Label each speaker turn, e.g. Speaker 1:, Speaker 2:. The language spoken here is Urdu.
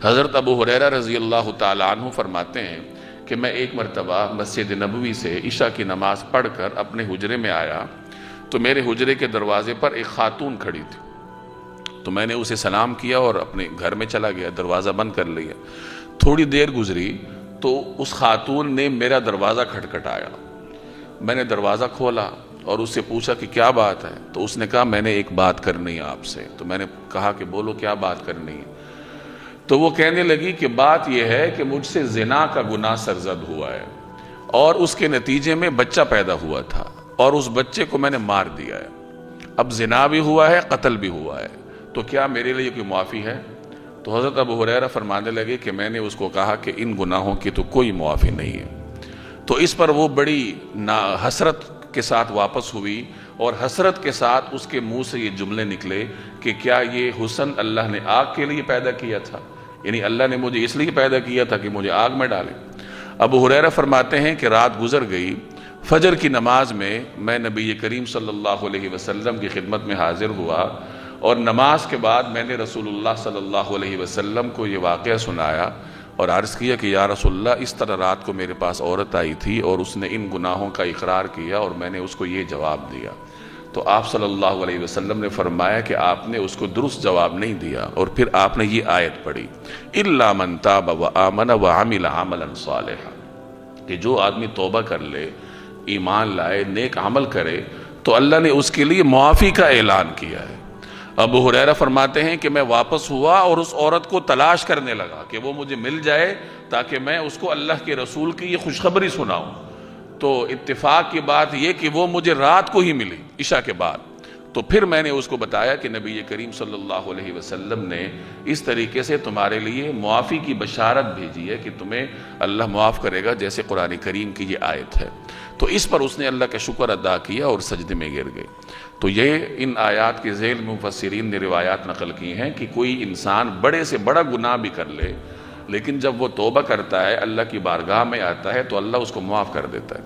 Speaker 1: حضرت ابو ہریرہ رضی اللہ تعالیٰ عنہ فرماتے ہیں کہ میں ایک مرتبہ مسجد نبوی سے عشاء کی نماز پڑھ کر اپنے حجرے میں آیا تو میرے حجرے کے دروازے پر ایک خاتون کھڑی تھی، تو میں نے اسے سلام کیا اور اپنے گھر میں چلا گیا، دروازہ بند کر لیا۔ تھوڑی دیر گزری تو اس خاتون نے میرا دروازہ کھٹکھٹایا، میں نے دروازہ کھولا اور اس سے پوچھا کہ کیا بات ہے، تو اس نے کہا میں نے ایک بات کرنی ہے آپ سے۔ تو میں نے کہا کہ بولو کیا بات کرنی ہے؟ تو وہ کہنے لگی کہ بات یہ ہے کہ مجھ سے زنا کا گناہ سرزد ہوا ہے اور اس کے نتیجے میں بچہ پیدا ہوا تھا اور اس بچے کو میں نے مار دیا ہے، اب زنا بھی ہوا ہے، قتل بھی ہوا ہے، تو کیا میرے لیے کوئی معافی ہے؟ تو حضرت ابو ہریرہ فرمانے لگے کہ میں نے اس کو کہا کہ ان گناہوں کی تو کوئی معافی نہیں ہے۔ تو اس پر وہ بڑی حسرت کے ساتھ واپس ہوئی اور حسرت کے ساتھ اس کے منہ سے یہ جملے نکلے کہ کیا یہ حسن اللہ نے آگ کے لیے پیدا کیا تھا؟ یعنی اللہ نے مجھے اس لیے پیدا کیا تھا کہ مجھے آگ میں ڈالے۔ ابو ہریرہ فرماتے ہیں کہ رات گزر گئی، فجر کی نماز میں نبی کریم صلی اللہ علیہ وسلم کی خدمت میں حاضر ہوا اور نماز کے بعد میں نے رسول اللہ صلی اللہ علیہ وسلم کو یہ واقعہ سنایا اور عرض کیا کہ یا رسول اللہ اس طرح رات کو میرے پاس عورت آئی تھی اور اس نے ان گناہوں کا اقرار کیا اور میں نے اس کو یہ جواب دیا۔ تو آپ صلی اللہ علیہ وسلم نے فرمایا کہ آپ نے اس کو درست جواب نہیں دیا، اور پھر آپ نے یہ آیت پڑھی اِلَّا مَن تَابَ وَآمَنَ وَعَمِلَ عَمَلًا صَالِحًا، کہ جو آدمی توبہ کر لے، ایمان لائے، نیک عمل کرے تو اللہ نے اس کے لیے معافی کا اعلان کیا ہے۔ ابو ہریرہ فرماتے ہیں کہ میں واپس ہوا اور اس عورت کو تلاش کرنے لگا کہ وہ مجھے مل جائے تاکہ میں اس کو اللہ کے رسول کی یہ خوشخبری سناؤں۔ تو اتفاق کی بات یہ کہ وہ مجھے رات کو ہی ملی عشاء کے بعد، تو پھر میں نے اس کو بتایا کہ نبی کریم صلی اللہ علیہ وسلم نے اس طریقے سے تمہارے لیے معافی کی بشارت بھیجی ہے کہ تمہیں اللہ معاف کرے گا، جیسے قرآن کریم کی یہ آیت ہے۔ تو اس پر اس نے اللہ کا شکر ادا کیا اور سجدے میں گر گئی۔ تو یہ ان آیات کے ذیل میں مفسرین نے روایات نقل کی ہیں کہ کوئی انسان بڑے سے بڑا گناہ بھی کر لے، لیکن جب وہ توبہ کرتا ہے، اللہ کی بارگاہ میں آتا ہے، تو اللہ اس کو معاف کر دیتا ہے۔